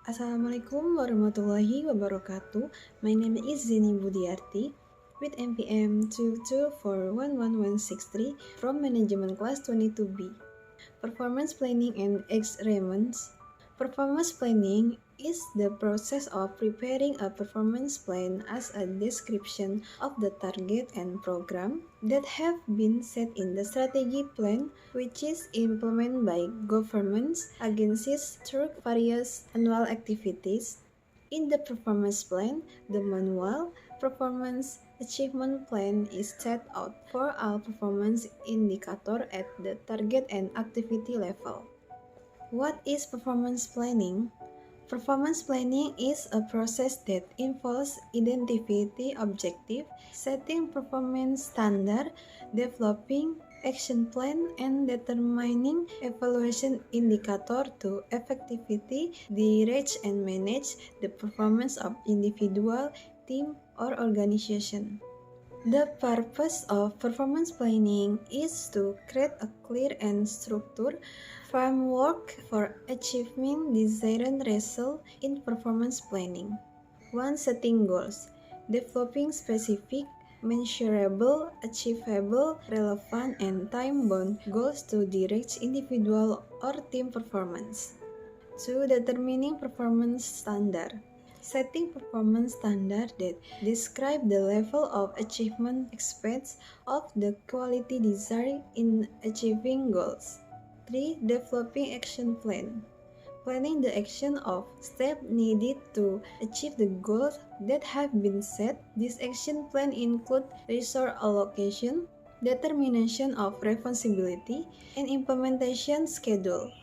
Assalamualaikum warahmatullahi wabarakatuh. My name is Zini Budiarti with NPM 2241163 from Management Class 22B. Performance Planning and Experiments. Performance planning is the process of preparing a performance plan as a description of the target and program that have been set in the strategy plan, which is implemented by governments agencies through various annual activities. In the performance plan, the manual performance achievement plan is set out for all performance indicator at the target and activity level. What is performance planning? Performance planning is a process that involves identifying objective, setting performance standard, developing action plan, and determining evaluation indicator to effectively direct and manage the performance of individual, team, or organization. The purpose of performance planning is to create a clear and structured framework for achieving desired results in performance planning. 1. Setting goals. Developing specific, measurable, achievable, relevant, and time-bound goals to direct individual or team performance. 2. Determining performance standard. Setting performance standard that describe the level of achievement expected of the quality desired in achieving goals. 3. Developing action plan. Planning the action of steps needed to achieve the goals that have been set. This action plan include resource allocation, determination of responsibility, and implementation schedule.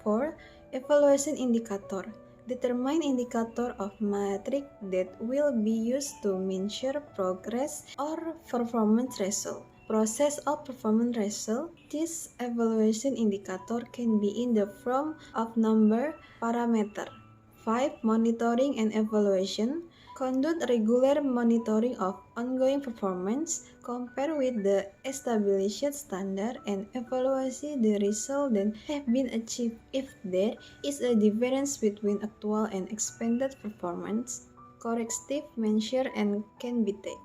4. Evaluation indicator. Determine indicator of metric that will be used to measure progress or performance result. Process of performance result. This evaluation indicator can be in the form of number parameter. 5. Monitoring and evaluation. Conduct regular monitoring of ongoing performance, compare with the established standard, and evaluate the results that have been achieved. If there is a difference between actual and expected performance, corrective measures can be taken.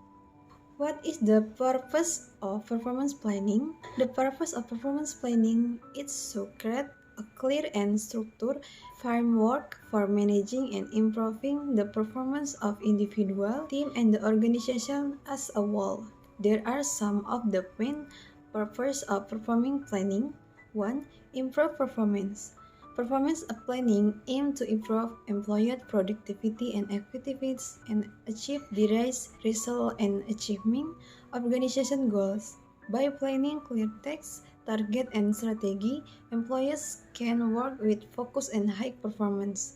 What is the purpose of performance planning? The purpose of performance planning is to create a clear and structured framework for managing and improving the performance of individual, team, and the organization as a whole. There are some of the main purposes of performing planning. 1. Improve performance. Performance planning aims to improve employee productivity and effectiveness and achieve desired results and achieving organization goals. By planning clear tasks, target, and strategy, employees can work with focus and high performance.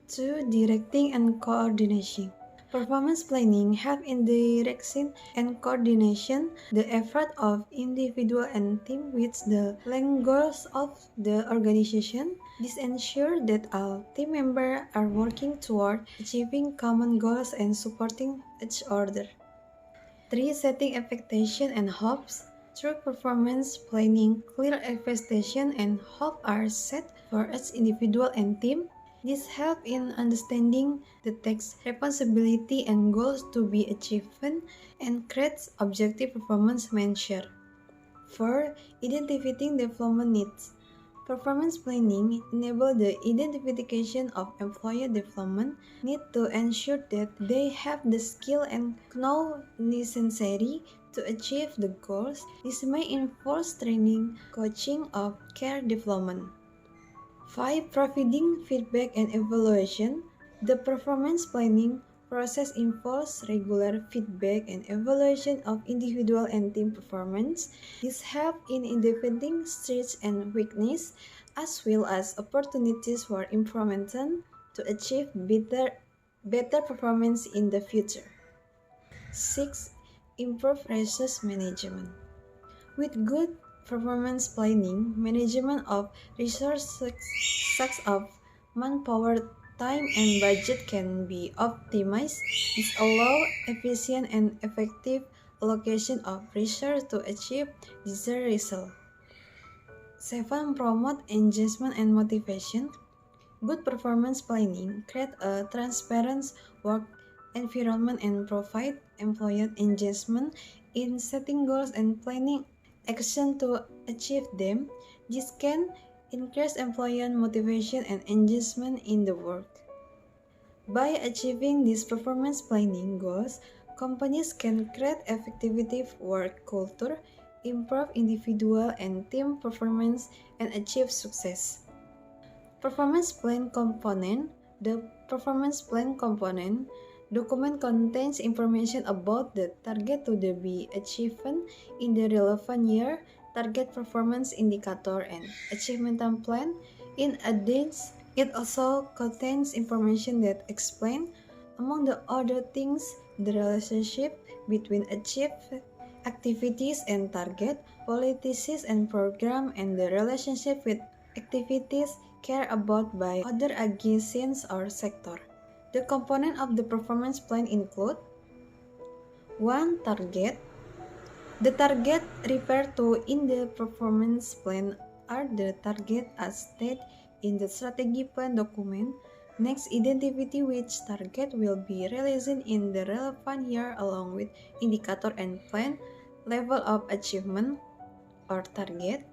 2. Directing and coordination. Performance planning helps in direction and coordination the effort of individual and team with the long goals of the organization. This ensures that all team members are working toward achieving common goals and supporting each other. 3. Setting expectations and hopes. Through performance planning, clear expectations and hopes are set for each individual and team. This helps in understanding the task, responsibility, and goals to be achieved and creates objective performance measures. 4. Identifying development needs. Performance planning enables the identification of employee development needs to ensure that they have the skill and knowledge necessary to achieve the goals. This may involve training, coaching, or career development. 5. Providing feedback and evaluation. The performance planning process involves regular feedback and evaluation of individual and team performance. This helps in identifying strengths and weaknesses, as well as opportunities for improvement to achieve better performance in the future. 6. Improve resource management. With good performance planning, management of resources such as manpower, time, and budget can be optimized. This allows efficient and effective allocation of resources to achieve desired results. 7. Promote engagement and motivation. Good performance planning creates a transparent work environment and provide employee engagement in setting goals and planning action to achieve them. This can increase employee motivation and engagement in the work. By achieving these performance planning goals, companies can create effective work culture, improve individual and team performance, and achieve success. Performance plan component. The performance plan component document contains information about the target to be achieved in the relevant year, target performance indicator, and achievement plan. In addition, it also contains information that explain, among the other things, the relationship between achieved activities and target, policies and program, and the relationship with activities cared about by other agencies or sector. The component of the performance plan include 1. Target. The target referred to in the performance plan are the target as stated in the strategy plan document. Next, identify which target will be realized in the relevant year along with indicator and plan level of achievement or target.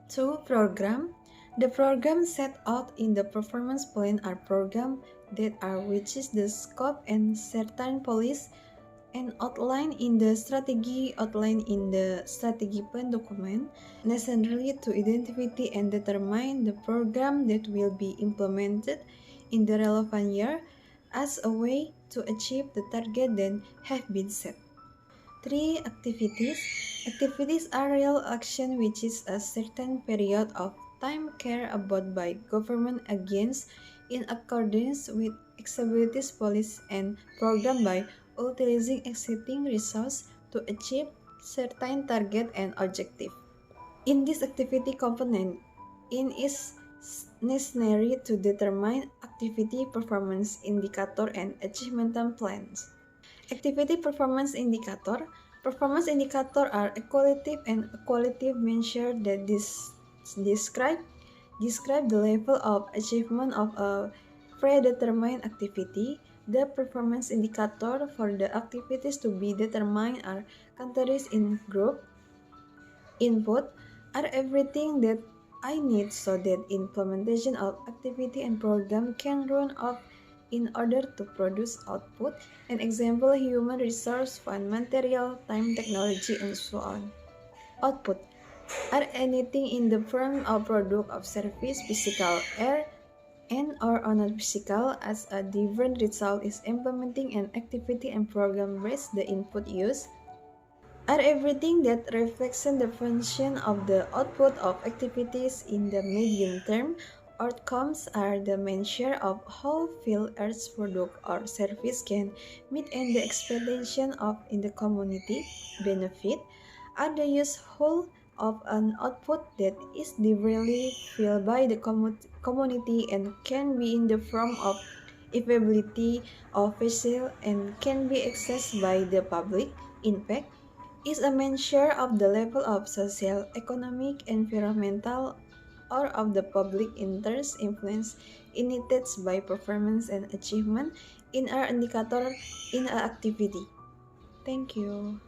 2. Program. The programs set out in the performance plan are programs that are which is the scope and certain policies and outlined in the strategy plan document, necessarily to identify and determine the program that will be implemented in the relevant year as a way to achieve the target that have been set. 3. Activities. Activities are real action which is a certain period of time carried about by government against in accordance with accessibility policies and program by utilizing existing resources to achieve certain target and objective. In this activity component, it is necessary to determine activity performance indicator and achievement plans. Activity performance indicator. Performance indicator are a qualitative and a qualitative measure that describe the level of achievement of a predetermined activity. The performance indicator for the activities to be determined are categories in group. Input are everything that I need so that implementation of activity and program can run off in order to produce output. An example, human resource, fund, material, time, technology, and so on. Output are anything in the form of product of service, physical, air, and or non-physical as a different result is implementing an activity and program raise the input use. Are everything that reflects the function of the output of activities in the medium term. Outcomes are the measure of how well Earth's product or service can meet and the expectation of in the community. Benefit are the useful of an output that is differently felt by the community and can be in the form of availability of vessel and can be accessed by the public. Impact is a measure of the level of social, economic, environmental, or of the public interest influence initiated by performance and achievement in our indicator in our activity. Thank you.